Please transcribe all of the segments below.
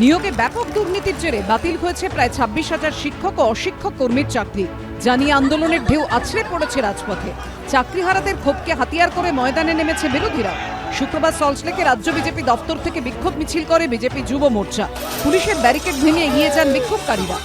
নিয়োগে ব্যাপক দুর্নীতির জেরে বাতিল হয়েছে প্রায় 26,000 শিক্ষক ও অশিক্ষক কর্মীর চাকরি। জানিয়ে আন্দোলনের ঢেউ আছড়ে পড়েছে রাজপথে। চাকরিহারাদের ক্ষোভকে হাতিয়ার করে ময়দানে নেমেছে বিরোধীরা। শুক্রবার সল্টলেকে রাজ্য বিজেপি দপ্তর থেকে বিক্ষোভ মিছিল করে বিজেপি যুব মোর্চা। পুলিশের ব্যারিকেড ভেঙে এগিয়ে যান বিক্ষোভকারীরা।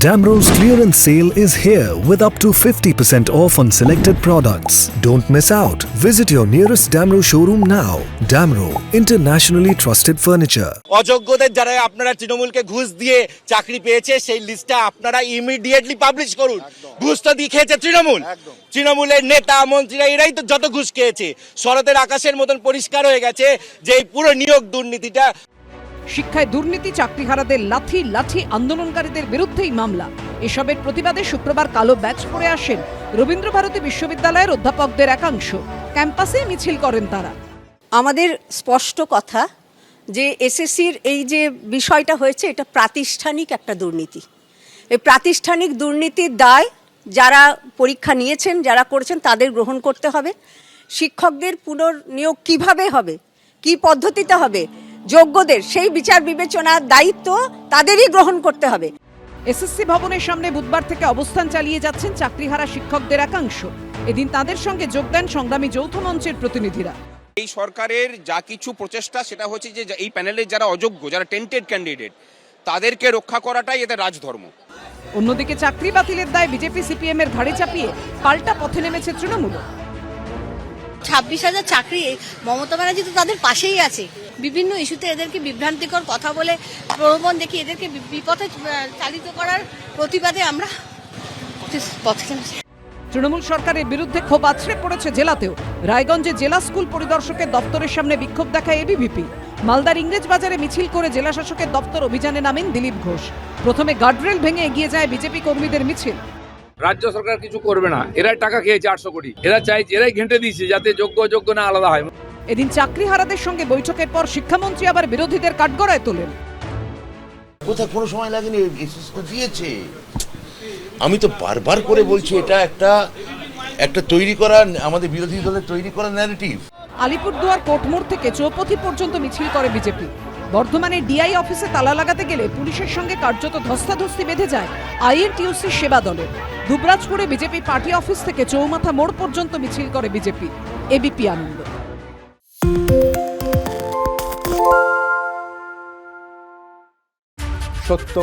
Damro's clearance sale is here with up to 50% off on selected products. Don't miss out. Visit your nearest Damro showroom now. Damro, internationally trusted furniture. অযোগ্যদের যারা আপনারা তৃণমূলকে ঘুষ দিয়ে চাকরি পেয়েছে সেই লিস্টটা আপনারা ইমিডিয়েটলি পাবলিশ করুন। ঘুষ তো দিয়ে খেয়েছে তৃণমূলের নেতা মন্ত্রীরা, এরাই তো যত ঘুষ খেয়েছে। শরতের আকাশের মতন পরিষ্কার হয়ে গেছে যে এই পুরো নিয়োগ দুর্নীতিটা। শিক্ষায় দুর্নীতি, চাকরিহারাদের লাঠি লাঠি, আন্দোলনকারীদের বিরুদ্ধেই মামলা। এসবের প্রতিবাদে শুক্রবার কালো ব্যাচ পরে আসেন রবীন্দ্রভারতী বিশ্ববিদ্যালয়ের অধ্যাপকদের একাংশ। ক্যাম্পাসে মিছিল করেন তারা। আমাদের স্পষ্ট কথা যে এসএসসির এই যে বিষয়টা হয়েছে এটা প্রাতিষ্ঠানিক একটা দুর্নীতি। এই প্রাতিষ্ঠানিক দুর্নীতির দায় যারা পরীক্ষা নিয়েছেন, যারা করেছেন তাদের গ্রহণ করতে হবে। শিক্ষকদের পুনর্নিয়োগ কিভাবে হবে, কি পদ্ধতিতে হবে, যোগ্যদের সেই বিচার বিবেচনার দায়িত্ব তাদেরই গ্রহণ করতে হবে। এসএসসি ভবনের সামনে বুধবার থেকে অবস্থান চালিয়ে যাচ্ছেন চাকরিহারা শিক্ষকদের একাংশ। এদিন তাদের সঙ্গে যোগ দেন সংগ্রামী যৌথ মঞ্চের প্রতিনিধিরা। এই সরকারের যা কিছু প্রচেষ্টা সেটা হচ্ছে যে এই প্যানেলের যারা অযোগ্য, যারা টেন্টেড ক্যান্ডিডেট, তাদেরকে রক্ষা করাটাই এদের রাজধর্ম। অন্যদিকে চাকরি বাতিলের দায় বিজেপি সিপিএম এর ঘাড়ে চাপিয়ে পাল্টা পথে নেমেছে তৃণমূল। 26,000 চাকরি, মমতা ব্যানার্জি তো তাদের পাশেই আছে। বিভিন্ন ইস্যুতে এদেরকে বিভ্রান্তিকর কথা বলে প্রলোভন দেখি এদেরকে বিপথে চালিত করার প্রতিবাদে আমরা পথে নেমেছি। তৃণমূল সরকারের বিরুদ্ধে ক্ষোভ আছড়ে পড়েছে জেলাতেও। রায়গঞ্জে জেলা স্কুল পরিদর্শকের দপ্তরের সামনে বিক্ষোভ দেখায় এবিভিপি। মালদার ইংরেজ বাজারে মিছিল করে জেলা শাসকের দপ্তর অভিযানে নামেন দিলীপ ঘোষ। প্রথমে গার্ডরেল ভেঙে এগিয়ে যায় বিজেপি কর্মীদের মিছিল। রাজ্য সরকার কিছু করবে না, এরাই টাকা খেয়েছে 800 কোটি, এরাই ঘেঁটে দিয়েছে যাতে যোগ্য অযোগ্য না আলাদা হয়। এদিন চাকরিহারাদের সঙ্গে বৈঠকের পর শিক্ষামন্ত্রী আবার বিরোধীদের কাঠগড়ায় তোলেন। কোথায় কোনো সময় লাগেনি, দিয়েছে। আমি তো বারবার করে বলছি এটা একটা তৈরি করা, আমাদের বিরোধী দলের তৈরি করা ন্যারেটিভ। আলিপুরদুয়ার কোর্টমোড় থেকে চৌপথি পর্যন্ত মিছিল করে বিজেপি। বর্ধমানে ডিআই অফিসে তালা লাগাতে গেলে পুলিশের সঙ্গে কার্যত ধস্তাধস্তি বেঁধে যায় আইএনটিইউসি সেবা দলের। দুবরাজপুরে বিজেপি পার্টি অফিস থেকে চৌমাথা মোড় পর্যন্ত মিছিল করে বিজেপি। এবিপি আনন্দ। সত্য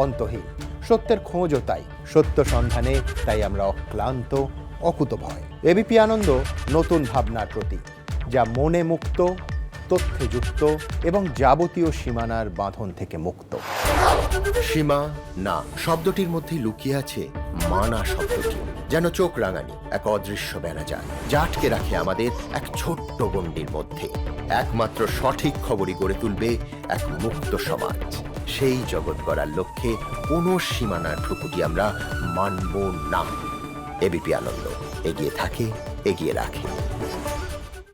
অন্তহীন, সত্যের খোঁজও তাই, সত্য সন্ধানে তাই আমরা অক্লান্ত, অকুতভয়। এবিপি আনন্দ নতুন ভাবনার প্রতীক, যা মনে মুক্ত, তথ্যে যুক্ত এবং যাবতীয় সীমানার বাঁধন থেকে মুক্ত। সীমা না শব্দটির মধ্যে লুকিয়ে আছে মানা শব্দটি, যেন চোখ রাঙানি এক অদৃশ্য বেড়াজাল, যা আটকে রাখে আমাদের এক ছোট্ট গণ্ডির মধ্যে। একমাত্র সঠিক খবরই গড়ে তুলবে এক মুক্ত সমাজ। সেই জগৎ গড়ার লক্ষ্যে কোনো সীমানার ঠুকুটি আমরা মানব না। এবিপি আনন্দ এগিয়ে থাকে, এগিয়ে রাখে।